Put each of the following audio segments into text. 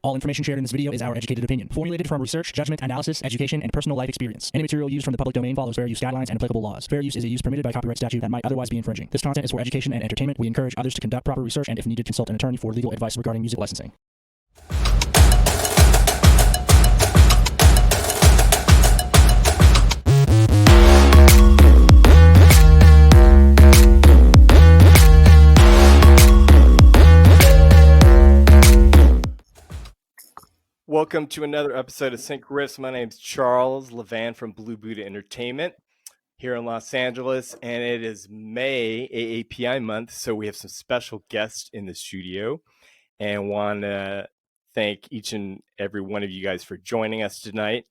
All information shared in this video is our educated opinion, formulated from research, judgment, analysis, education, and personal life experience. Any material used from the public domain follows fair use guidelines and applicable laws. Fair use is a use permitted by copyright statute that might otherwise be infringing. This content is for education and entertainment. We encourage others to conduct proper research and, if needed, consult an attorney for legal advice regarding music licensing. Welcome to another episode of SyncRiffs. My name is Charles Levan from Blue Buddha Entertainment here in Los Angeles, and it is May, AAPI month, so we have some special guests in the studio, and want to thank each and every one of you guys for joining us tonight.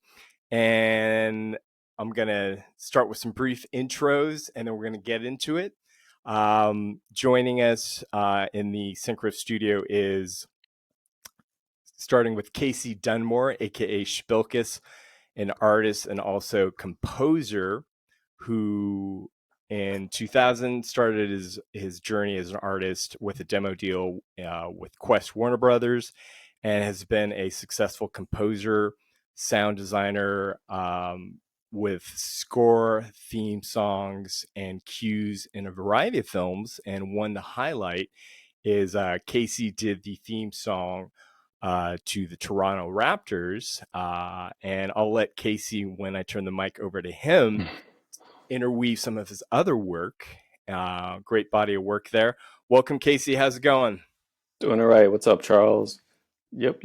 And I'm going to start with some brief intros, and then we're going to get into it. Joining us in the SyncRiffs studio is, starting with Casey Dunmore, aka Spilkus, an artist and also composer who in 2000 started his journey as an artist with a demo deal with Quest Warner Brothers, and has been a successful composer, sound designer, with score, theme songs, and cues in a variety of films. And one to highlight is Casey did the theme song to the Toronto Raptors, and I'll let Casey, when I turn the mic over to him, interweave some of his other work. Great body of work there. Welcome, Casey. How's it going? Doing all right. What's up, Charles? Yep.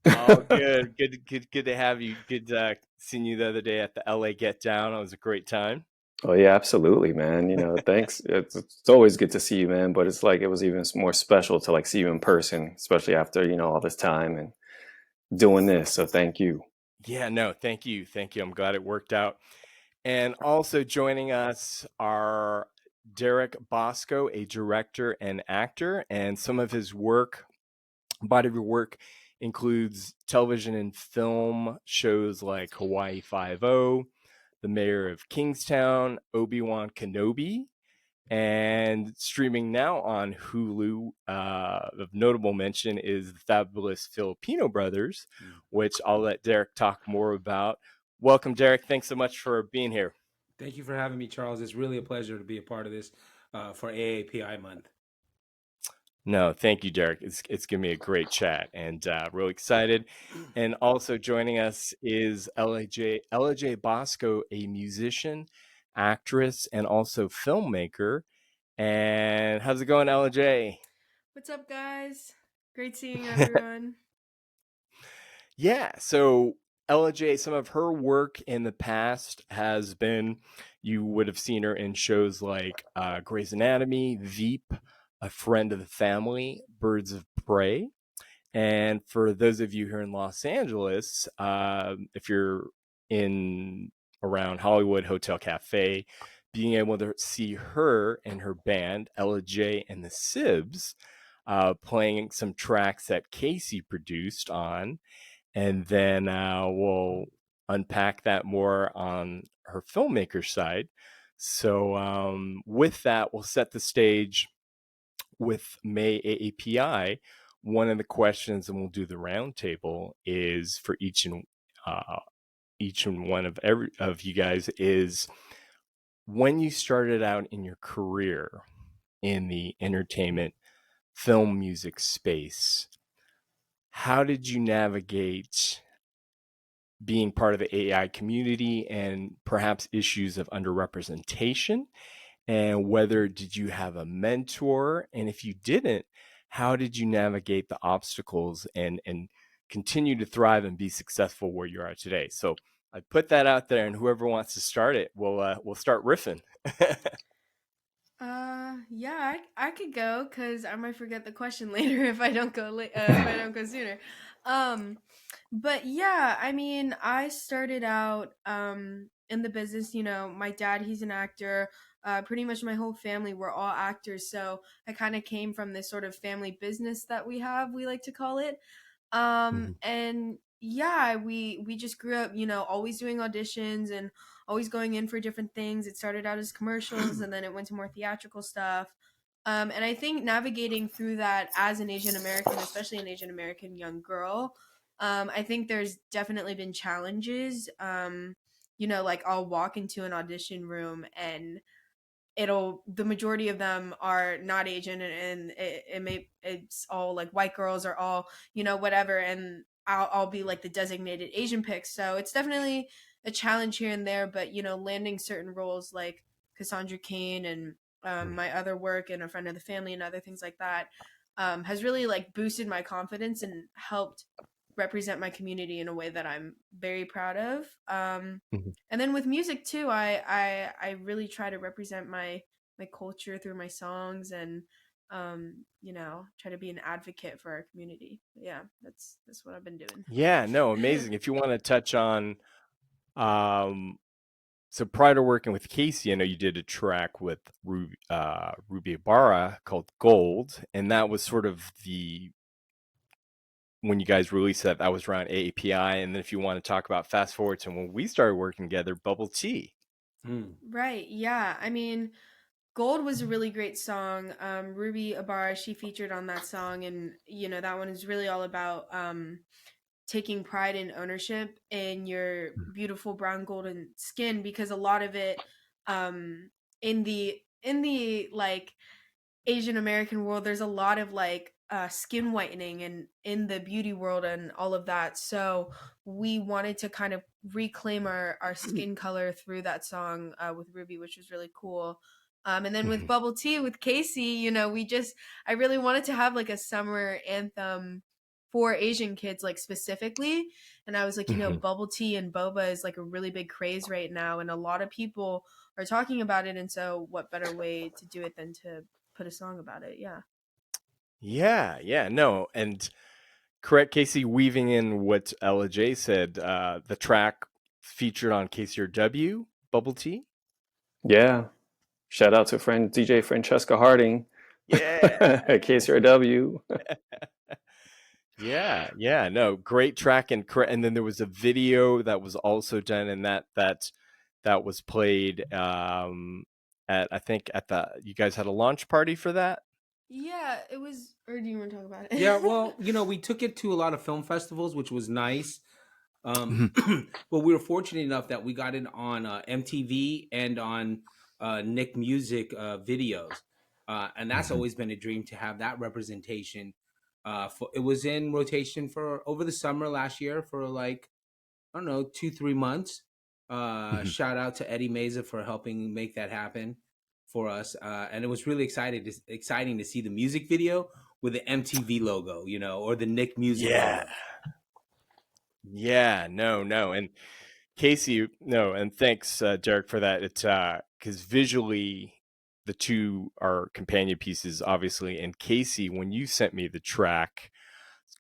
Oh, good to have you. Good seeing you the other day at the Ellay Get Down. It was a great time. Oh yeah, absolutely, man. Thanks. It's always good to see you, man. But it's like it was even more special to see you in person, especially after all this time and doing this. So thank you. Yeah, no, thank you. I'm glad it worked out. And also joining us are Jay Basco, a director and actor, and some of his work, body of work, includes television and film shows like Hawaii Five-0, The Mayor of Kingstown, Obi-Wan Kenobi, and streaming now on Hulu. Of notable mention is the fabulous Filipino Brothers, which I'll let Derek talk more about. Welcome, Derek. Thanks so much for being here. Thank you for having me, Charles. It's really a pleasure to be a part of this for AAPI month. No, thank you, Derek. It's giving me a great chat, and really excited. And also joining us is Jay Basco, a musician, actress, and also filmmaker. And how's it going, Ellay? What's up, guys? Great seeing everyone. Yeah, so Ellay, some of her work in the past has been, you would have seen her in shows like Grey's Anatomy, Veep, A Friend of the Family, Birds of Prey. And for those of you here in Los Angeles, if you're in around Hollywood Hotel Cafe, being able to see her and her band, Ellay and the Sibs, playing some tracks that Casey produced on. And then we'll unpack that more on her filmmaker side. So with that, we'll set the stage with May AAPI. One of the questions, and we'll do the roundtable, is for each and one of you guys, is when you started out in your career in the entertainment, film, music space, how did you navigate being part of the AI community and perhaps issues of underrepresentation? And whether did you have a mentor? And if you didn't, how did you navigate the obstacles and continue to thrive and be successful where you are today? So I put that out there, and whoever wants to start it, we'll start riffing. Yeah, I could go because I might forget the question later if I don't go if I don't go sooner. But yeah, I mean, I started out in the business. My dad, he's an actor. Pretty much my whole family, we're all actors, so I kind of came from this sort of family business that we like to call it. And yeah, we just grew up, always doing auditions and always going in for different things. It started out as commercials and then it went to more theatrical stuff. And I think navigating through that as an Asian American, especially an Asian American young girl, I think there's definitely been challenges. Like I'll walk into an audition room and the majority of them are not Asian, and it's all like white girls or all, whatever. And I'll be like the designated Asian pick. So it's definitely a challenge here and there, but landing certain roles like Cassandra Cain and my other work and A Friend of the Family and other things like that has really like boosted my confidence and helped represent my community in a way that I'm very proud of. Mhm. And then with music too, I really try to represent my culture through my songs and try to be an advocate for our community. Yeah, that's what I've been doing. Yeah, no, amazing. If you want to touch on, um, so prior to working with Casey, I know you did a track with Ruby Ibarra called Gold, and that was sort of when you guys released that was around AAPI. And then if you want to talk about fast forward to when we started working together, Bubble Tea. Right. Yeah. I mean, Gold was a really great song. Ruby Ibarra, she featured on that song, and that one is really all about taking pride and ownership in your beautiful brown golden skin, because a lot of it in the like Asian American world, there's a lot of like skin whitening and in the beauty world and all of that. So we wanted to kind of reclaim our skin color through that song with Ruby, which was really cool. And then with Bubble Tea with Casey, I really wanted to have like a summer anthem for Asian kids, like specifically. And I was like, bubble tea and boba is like a really big craze right now, and a lot of people are talking about it. And so, what better way to do it than to put a song about it? Yeah. Yeah, no, and correct, Casey, weaving in what Ella J said, the track featured on KCRW, Bubble Tea. Yeah. Shout out to friend DJ Francesca Harding Yeah. at KCRW. Yeah, no, great track. And then there was a video that was also done, and that was played I think you guys had a launch party for that. Yeah, it was. Or do you want to talk about it? Yeah, well, we took it to a lot of film festivals, which was nice. But we were fortunate enough that we got it on MTV and on Nick Music videos, and that's always been a dream to have that representation. It was in rotation for over the summer last year for like, I don't know, 2-3 months. Shout out to Eddie Meza for helping make that happen for us, and it was really exciting to see the music video with the MTV logo, or the Nick Music logo. Yeah, no, and Casey, no, and thanks, Derek, for that. It's because visually, the two are companion pieces, obviously. And Casey, when you sent me the track,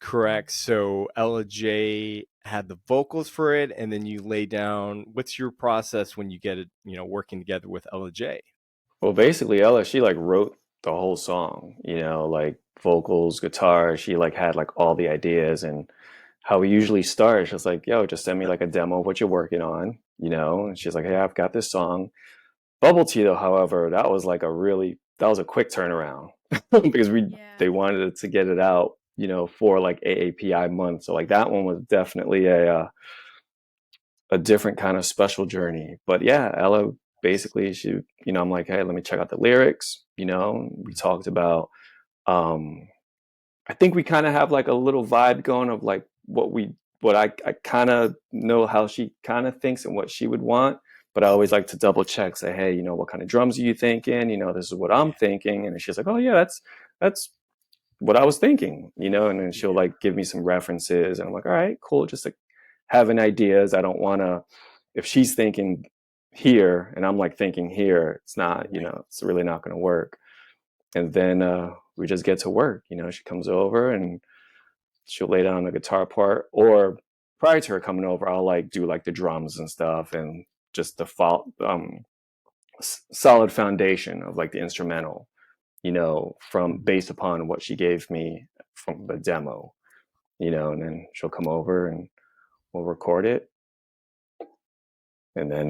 correct? So Ella J had the vocals for it, and then you lay down. What's your process when you get it, working together with Ella J? Well, basically, Ella, she like wrote the whole song, like vocals, guitar. She like had like all the ideas, and how we usually start. She's like, yo, just send me like a demo of what you're working on, and she's like, hey, I've got this song. Bubble Tea, though, however, that was a quick turnaround because they wanted to get it out, for like AAPI month. So like that one was definitely a different kind of special journey. But yeah, Ella basically, she, I'm like, hey, let me check out the lyrics. We talked about, I think we kind of have like a little vibe going of like what I kind of know how she kind of thinks and what she would want. But I always like to double check, say, hey, what kind of drums are you thinking? This is what I'm thinking. And she's like, oh yeah, that's what I was thinking, and then she'll like give me some references, and I'm like, all right, cool. Just like having ideas. I don't want to, if she's thinking here and I'm like thinking here, it's not, it's really not going to work. And then we just get to work. She comes over and she'll lay down the guitar part, or prior to her coming over, I'll like do like the drums and stuff, and just the solid foundation of like the instrumental, from based upon what she gave me from the demo, and then she'll come over and we'll record it. And then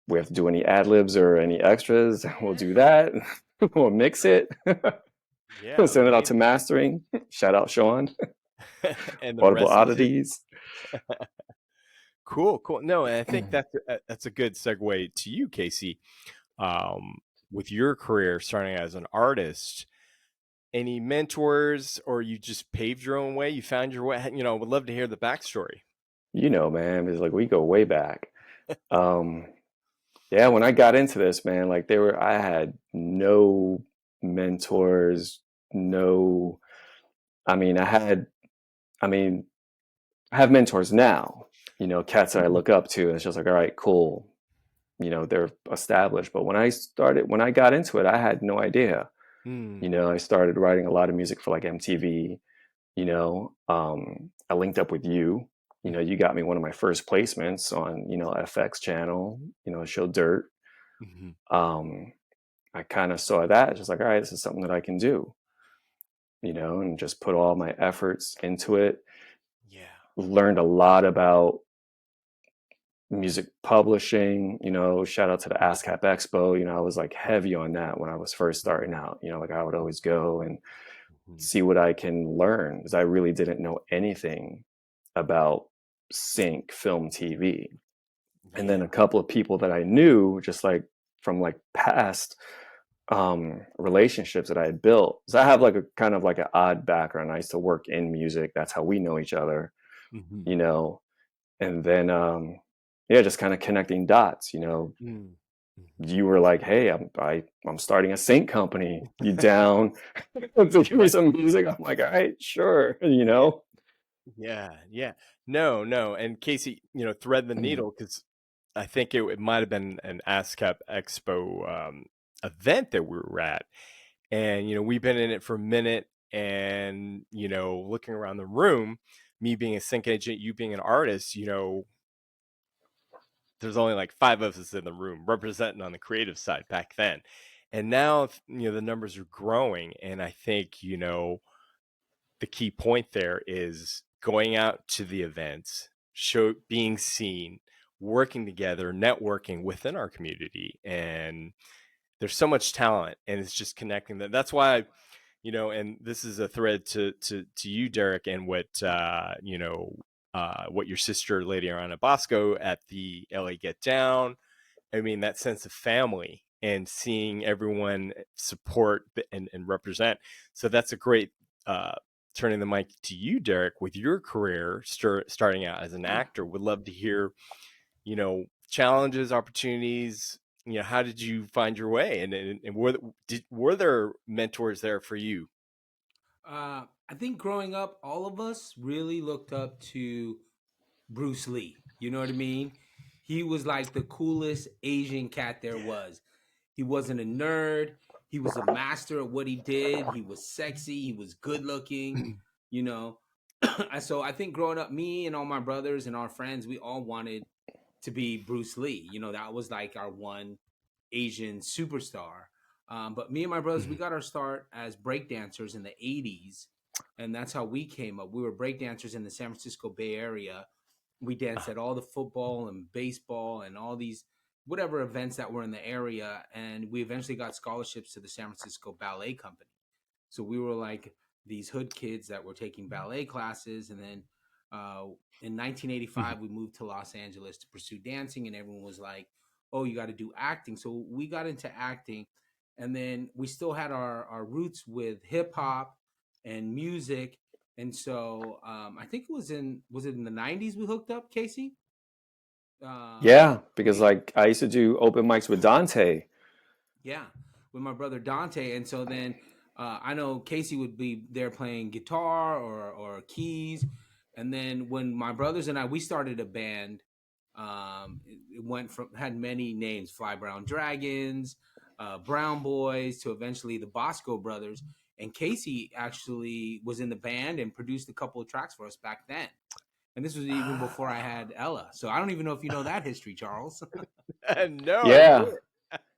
we have to do any ad libs or any extras, we'll do that. we'll mix it, Yeah, send it out lean to mastering. Shout out Sean, and the Audible rest is Oddities. cool, cool. No, and I think that's a good segue to you, Casey. With your career starting as an artist, any mentors, or you just paved your own way? You found your way. You know, would love to hear the backstory. You know, man, it's like we go way back. Yeah, when I got into this, man, like I had no mentors, no, I mean, I mean, I have mentors now, you know, cats that I look up to, and it's just like, all right, cool. You know, they're established. But when I got into it, I had no idea. You know, I started writing a lot of music for like MTV, you know, I linked up with you. You know, you got me one of my first placements on, you know, FX channel, you know, show Dirt. I kind of saw that, just like, all right, this is something that I can do, you know, and just put all my efforts into it. Yeah. Learned a lot about music publishing, you know, shout out to the ASCAP Expo. You know, I was like heavy on that when I was first starting out, you know, like I would always go and see what I can learn, because I really didn't know anything about sync film TV. And then a couple of people that I knew, just like from like past relationships that I had built. So I have like a kind of like an odd background. I used to work in music. That's how we know each other, you know. And then yeah, just kind of connecting dots, you know. You were like, hey, I'm starting a sync company. You down to give me some music? I'm like, all right, sure, you know. Yeah, yeah. No, no. And Casey, you know, thread the needle, because I think it might have been an ASCAP Expo event that we were at. And, you know, we've been in it for a minute, and, you know, looking around the room, me being a sync agent, you being an artist, you know, there's only like 5 of us in the room representing on the creative side back then. And now, you know, the numbers are growing. And I think, you know, the key point there is going out to the events, being seen, working together, networking within our community. And there's so much talent, and it's just connecting that. That's why, you know, and this is a thread to you, Derek, and what, you know, what your sister, Lady Jay Basco, at the LA Get Down. I mean, that sense of family and seeing everyone support and represent. So that's a great, turning the mic to you, Derek, with your career starting out as an actor. Would love to hear, you know, challenges, opportunities. You know, how did you find your way, and were there mentors there for you? I think growing up, all of us really looked up to Bruce Lee. You know what I mean? He was like the coolest Asian cat there was. He wasn't a nerd. He was a master at what he did. He was sexy. He was good looking, you know. So I think growing up, me and all my brothers and our friends, we all wanted to be Bruce Lee. You know, that was like our one Asian superstar. But me and my brothers, we got our start as breakdancers in the 80s. And that's how we came up. We were breakdancers in the San Francisco Bay Area. We danced at all the football and baseball and all these whatever events that were in the area. And we eventually got scholarships to the San Francisco Ballet Company. So we were like these hood kids that were taking ballet classes. And then in 1985, we moved to Los Angeles to pursue dancing. And everyone was like, oh, you got to do acting. So we got into acting. And then we still had our roots with hip hop and music. And so I think was it in the 90s we hooked up, Casey? Yeah, because like I used to do open mics with Dante. Yeah, with my brother Dante. And so then I know Casey would be there playing guitar or keys. And then when my brothers and we started a band, it went from, had many names, Fly Brown Dragons, Brown Boys, to eventually the Bosco Brothers. And Casey actually was in the band and produced a couple of tracks for us back then. And this was even before I had Ella. So I don't even know if you know that history, Charles. No. Yeah.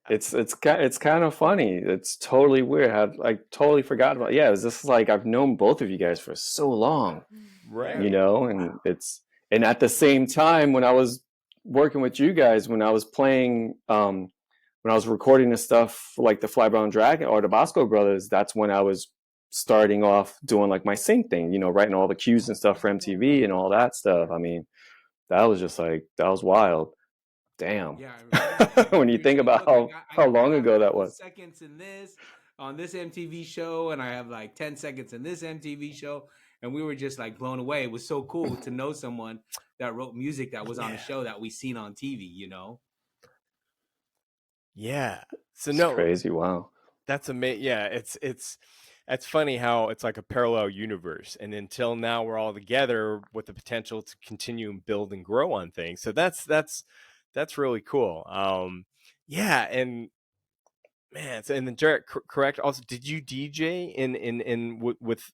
It's kind of funny. It's totally weird. I totally forgot about. Yeah, it's just like I've known both of you guys for so long, Right. you know, and and at the same time when I was working with you guys, when I was playing when when I was recording the stuff for like the Fly Brown Dragon or the Basco Brothers, that's when I was starting off doing like my sync thing, you know, writing all the cues and stuff for MTV and all that stuff. I mean, that was just like, that was wild. Damn. Yeah, I remember. When you You're think saying, about look, how long I got ago that 15 was. seconds in this on this MTV show, and I have like 10 seconds in this MTV show, and we were just like blown away. It was so cool to know someone that wrote music that was on a show that we seen on TV. You know? Yeah. So It's no, crazy. Wow. that's amazing. Yeah, it's funny how it's like a parallel universe, and until now we're all together with the potential to continue and build and grow on things. So that's really cool. Yeah, and man, so and then Jarrett, correct. Also, did you DJ with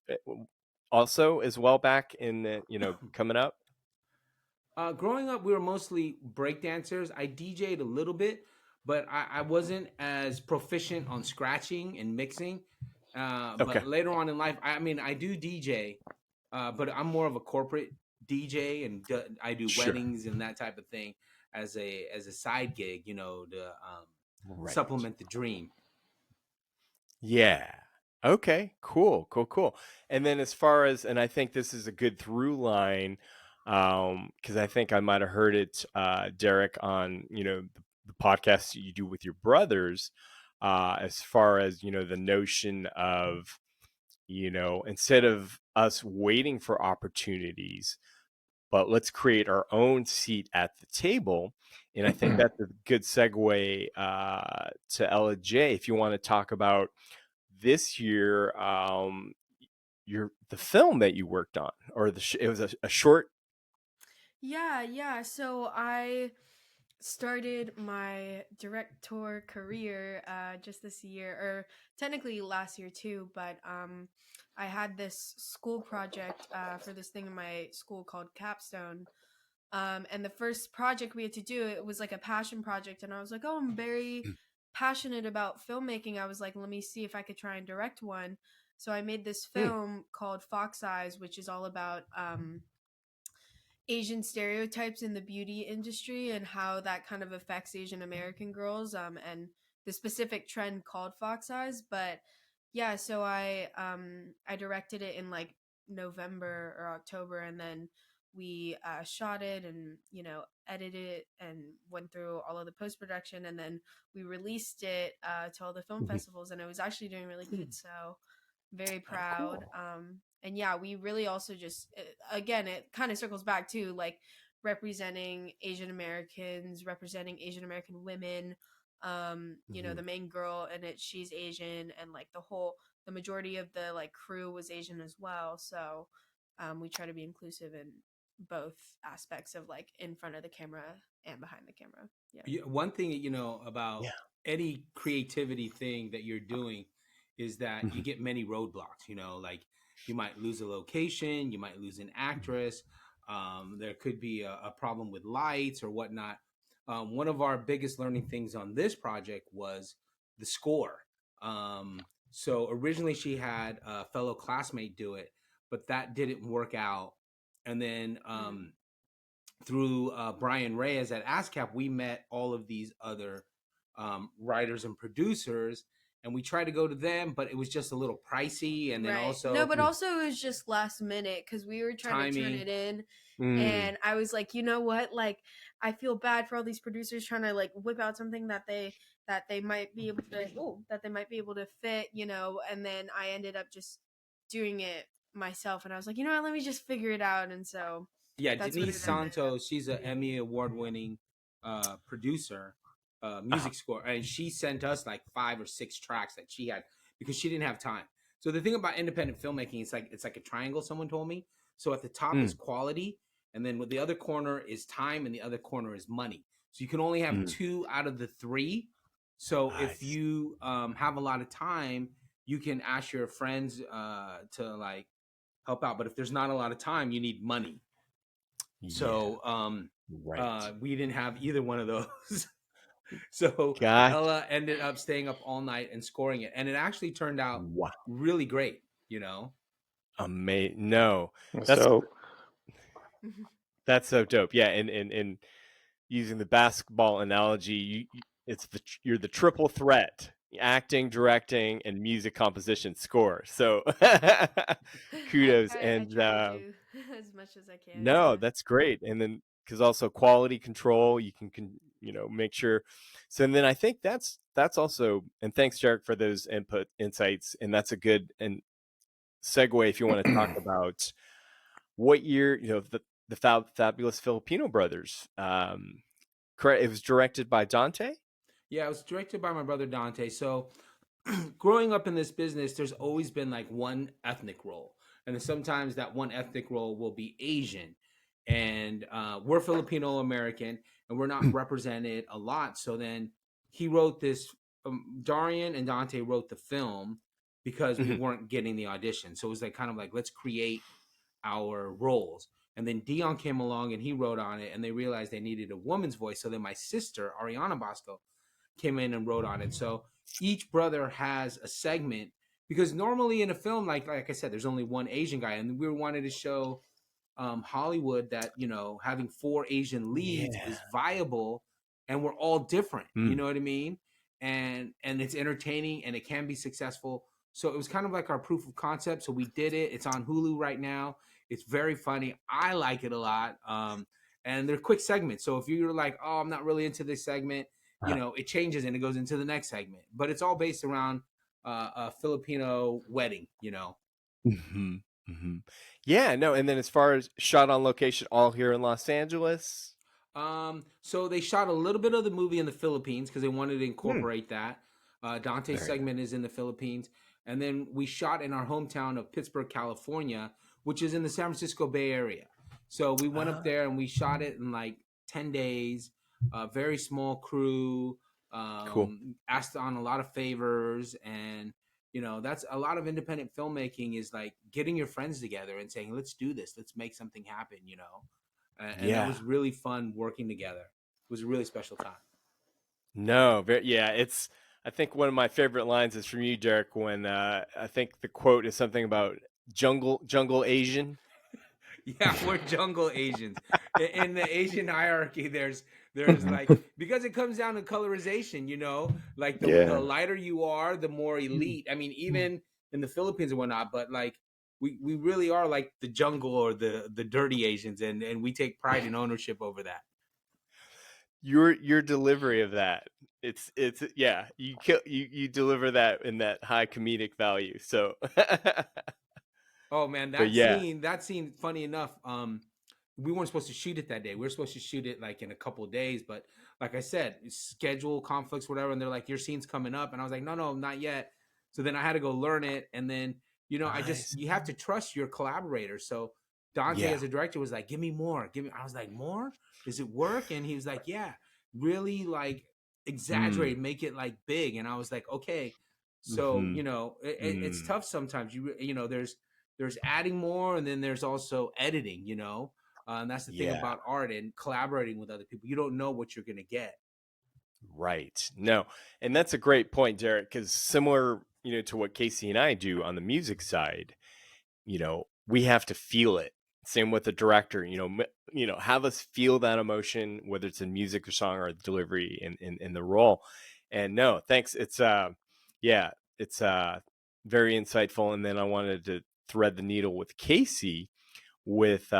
also as well back in the, coming up? Growing up, we were mostly break dancers. I DJ'd a little bit, but I wasn't as proficient on scratching and mixing. Okay. But later on in life, I mean, I do DJ, but I'm more of a corporate DJ, and I do Sure. weddings and that type of thing as a side gig, you know, to Right. supplement the dream. Yeah. Okay. Cool. And then as far as, and I think this is a good through line, because I think I might have heard it, Derek, on the podcast you do with your brothers, as far as the notion of instead of us waiting for opportunities, but let's create our own seat at the table. And I think that's a good segue to Ella J, if you want to talk about this year, the film that you worked on, or it was a short. Yeah. So I started my director career just this year, or technically last year too, but I had this school project for this thing in my school called Capstone. And the first project we had to do, it was like a passion project, and I was like, oh, I'm very passionate about filmmaking. I was like, let me see if I could try and direct one. So I made this film called Fox Eyes, which is all about Asian stereotypes in the beauty industry and how that kind of affects Asian American girls, and the specific trend called Fox Eyes. But yeah, so I directed it in like November or October, and then we shot it and edited it and went through all of the post production, and then we released it to all the film festivals, and it was actually doing really good. So very proud. And yeah, we really also just, again, it kind of circles back to like representing Asian Americans, representing Asian American women. You know, the main girl in it, she's Asian, and like the majority of the like crew was Asian as well. So we try to be inclusive in both aspects of like in front of the camera and behind the camera. Yeah. One thing about any creativity thing that you're doing is that you get many roadblocks. Like you might lose a location, you might lose an actress. There could be a problem with lights or whatnot. One of our biggest learning things on this project was the score. So originally she had a fellow classmate do it, but that didn't work out. And then through Brian Reyes at ASCAP, we met all of these other writers and producers, and we tried to go to them, but it was just a little pricey. And then also but also it was just last minute because we were trying to turn it in. And I was like, you know what? Like, I feel bad for all these producers trying to like whip out something that they might be able to fit, and then I ended up just doing it myself, and I was like, you know what? Let me just figure it out. And so Denise Santos, she's an Emmy award-winning producer, music score, and she sent us like 5 or 6 tracks that she had because she didn't have time. So the thing about independent filmmaking, it's like a triangle. Someone told me. So at the top is quality, and then with the other corner is time, and the other corner is money. So you can only have 2 out of the 3. So if you have a lot of time, you can ask your friends to like help out. But if there's not a lot of time, you need money. So we didn't have either one of those. So Ella ended up staying up all night and scoring it, and it actually turned out really great. Amazing. That's so dope. Yeah, and using the basketball analogy, you're the triple threat: acting, directing, and music composition score. So kudos. I And try to do as much as I can. no, Yeah. that's great. And then because also quality control, you can make sure. So and then I think that's also, and thanks Jarek for those insights, and that's a good and segue if you want to talk about what year, the fabulous Filipino brothers. Correct. It was directed by Dante. Yeah, it was directed by my brother Dante. So, growing up in this business, there's always been like one ethnic role, and then sometimes that one ethnic role will be Asian, and we're Filipino American, and we're not represented a lot. So then he wrote this. Darian and Dante wrote the film because we Mhm. weren't getting the audition. So it was like kind of like, let's create our roles. And then Dion came along and he wrote on it, and they realized they needed a woman's voice. So then my sister, Ariana Basco, came in and wrote on it. So each brother has a segment, because normally in a film, like I said, there's only one Asian guy, and we wanted to show Hollywood that having 4 Asian leads Yeah. is viable, and we're all different. You Mm. know what I mean? And it's entertaining and it can be successful. So it was kind of like our proof of concept. So we did it. It's on Hulu right now. It's very funny. I like it a lot. And they're quick segments. So if you're like, oh, I'm not really into this segment, it changes and it goes into the next segment. But it's all based around a Filipino wedding. Mhm. Mhm. Yeah, no, and then as far as shot on location, all here in Los Angeles. So they shot a little bit of the movie in the Philippines because they wanted to Hmm. incorporate that. Dante's Very segment is in the Philippines. And then we shot in our hometown of Pittsburgh, California, which is in the San Francisco Bay Area. So we went up there and we shot it in like 10 days, very small crew, Cool. asked on a lot of favors. And, that's a lot of independent filmmaking, is like getting your friends together and saying, let's do this, let's make something happen, and that Yeah. was really fun working together. It was a really special time. No, it's, I think one of my favorite lines is from you, Derek, when I think the quote is something about jungle Asian. Yeah, we're jungle Asians. In the Asian hierarchy, there's like, because it comes down to colorization, like the Yeah. lighter you are, the more elite. I mean, even in the Philippines and whatnot, but like we really are like the jungle or the dirty Asians, and we take pride and ownership over that. Your delivery of that, it's yeah, you deliver that in that high comedic value. So Oh man, but yeah. that scene, funny enough, we weren't supposed to shoot it that day. We were supposed to shoot it like in a couple of days, but like I said, schedule conflicts, whatever, and they're like, your scene's coming up, and I was like, no, not yet. So then I had to go learn it, and then Nice. you have to trust your collaborators. So Dante, Yeah. as a director, was like, give me more. I was like, more? Does it work? And he was like, yeah, really, like exaggerate, make it like big. And I was like, okay. So Mhm. it's tough sometimes. There's adding more, and then there's also editing. And that's the thing Yeah. about art and collaborating with other people. You don't know what you're gonna get. Right. No, and that's a great point, Derek, because similar, to what Casey and I do on the music side, we have to feel it. Same with the director, have us feel that emotion, whether it's in music or song or delivery in the role. And no, thanks. It's yeah, it's very insightful. And then I wanted to thread the needle with Casey. With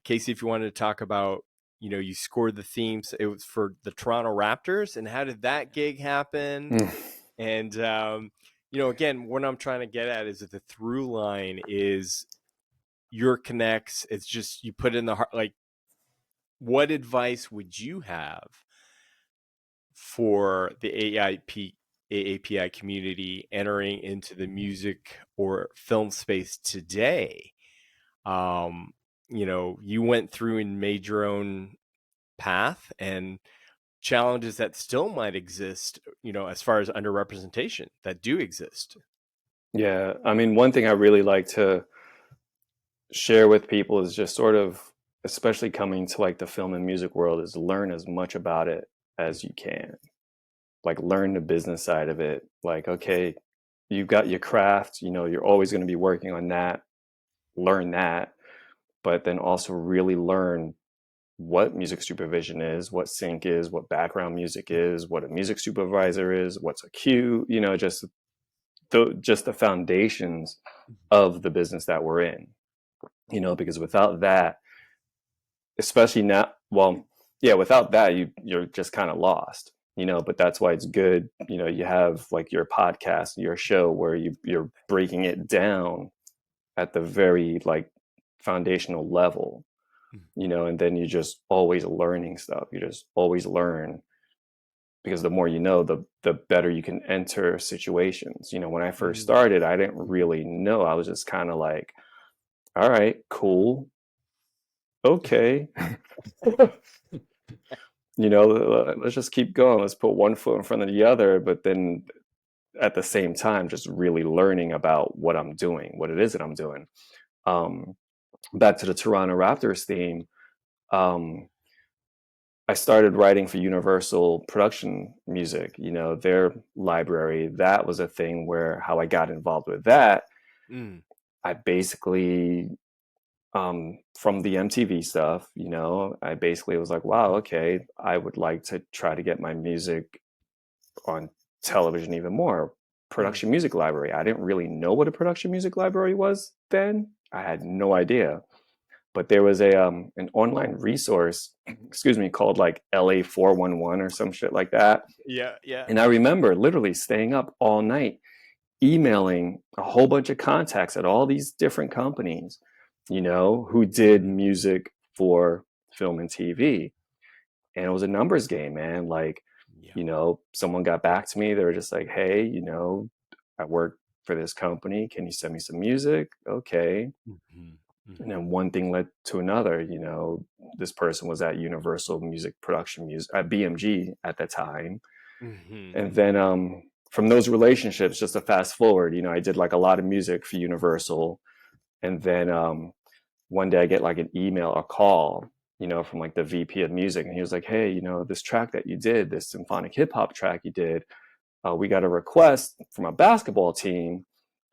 Casey, if you wanted to talk about, you scored the themes. It was for the Toronto Raptors, and how did that gig happen? And again, what I'm trying to get at is that the through line is your connects. It's just you put in the heart. Like, what advice would you have for the AAPI community entering into the music or film space today? You went through and made your own path, and challenges that still might exist, as far as underrepresentation that do exist. Yeah. I mean, one thing I really like to share with people is just sort of, especially coming to like the film and music world, is learn as much about it as you can. Like, learn the business side of it. Like, okay, you've got your craft, you're always going to be working on that, learn that, but then also really learn what music supervision is, what sync is, what background music is, what a music supervisor is, what's a cue, just the foundations of the business that we're in, because without that, especially now, well, yeah, without that, you're just kind of lost, but that's why it's good. You have like your podcast, your show where you're breaking it down at the very like foundational level, and then you're just always learning stuff. You just always learn, because the more you know, the better you can enter situations. When I first started, I didn't really know. I was just kind of like, all right, cool, okay. Let's just keep going. Let's put one foot in front of the other, but then at the same time, just really learning about what I'm doing, what it is that I'm doing. Back to the Toronto Raptors theme. I started writing for Universal production music, their library. That was a thing where how I got involved with that. I basically, from the MTV stuff, I basically was like, wow, okay, I would like to try to get my music on television even more. Production music library. I didn't really know what a production music library was then. I had no idea. But there was an online resource, called like Ellay 411 or some shit like that. Yeah. And I remember literally staying up all night, emailing a whole bunch of contacts at all these different companies, who did music for film and TV. And it was a numbers game, man. Like, someone got back to me. They were just like, hey, I work for this company. Can you send me some music? Okay. And then one thing led to another. This person was at Universal Music Production Music at BMG at the time. And then from those relationships, just to fast forward, I did like a lot of music for Universal. And then one day I get like an email or call, from like the VP of music. And he was like, hey, this track that you did, this symphonic hip hop track you did, we got a request from a basketball team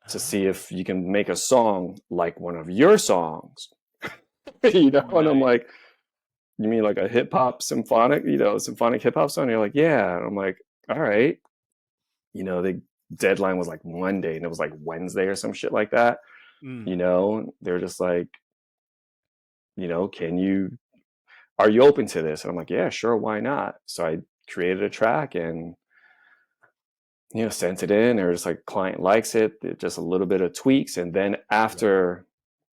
to see if you can make a song like one of your songs. And I'm like, you mean like a hip hop symphonic, symphonic hip hop song? And you're like, yeah. And I'm like, all right. The deadline was like Monday and it was like Wednesday or some shit like that. They're just like, are you open to this? And I'm like, yeah, sure. Why not? So I created a track and, sent it in. They were just like, client likes it, just a little bit of tweaks. And then after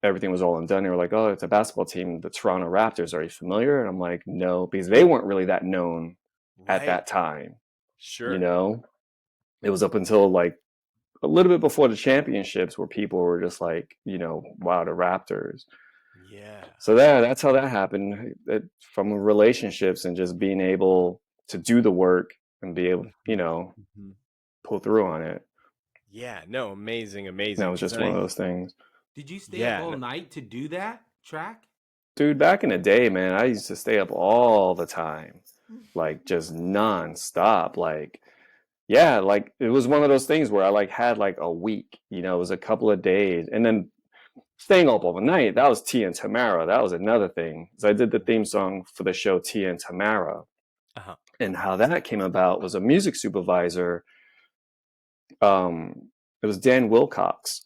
everything was all done, they were like, oh, it's a basketball team, the Toronto Raptors. Are you familiar? And I'm like, no, because they weren't really that known at that time. Sure. It was up until like a little bit before the championships where people were just like, wow, the Raptors. Yeah. So that's how that happened, from relationships and just being able to do the work and be able, pull through on it. Yeah. No, amazing. That was just one of those things. Did you stay up all night to do that track? Dude, back in the day, man, I used to stay up all the time, like just nonstop. Like, yeah, like it was one of those things where I like had like a week, it was a couple of days. And then staying up overnight, that was Tia and Tamara. That was another thing. So I did the theme song for the show Tia and Tamara. And how that came about was a music supervisor. It was Dan Wilcox.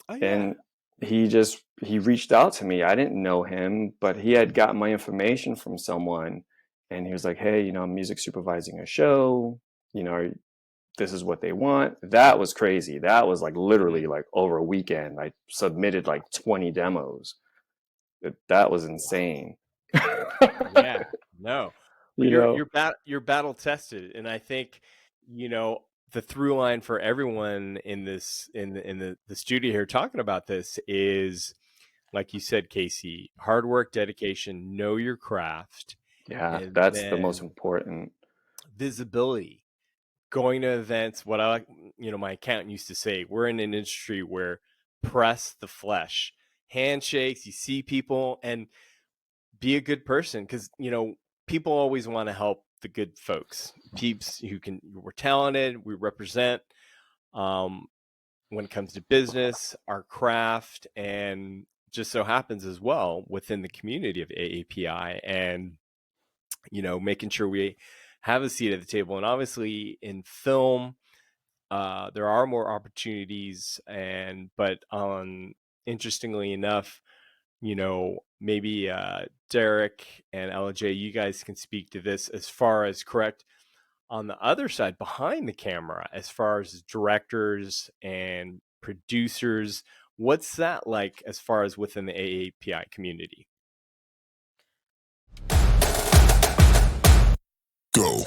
And he reached out to me. I didn't know him, but he had gotten my information from someone. And he was like, hey, I'm music supervising a show. This is what they want. That was crazy. That was like literally like over a weekend. I submitted like 20 demos. That was insane. Yeah, no, but you're battle tested, and I think the through line for everyone in this in the studio here talking about this is, like you said, Casey, hard work, dedication, know your craft. Yeah, that's the most important. Visibility. Going to events, what I like, my accountant used to say, we're in an industry where press the flesh, handshakes, you see people, and be a good person, because people always want to help the good folks, peeps we're talented, we represent when it comes to business, our craft, and just so happens as well within the community of AAPI, and making sure we have a seat at the table. And obviously in film, there are more opportunities, but interestingly enough, maybe Derek and LJ, you guys can speak to this as far as correct on the other side behind the camera, as far as directors and producers. What's that like as far as within the AAPI community? Go.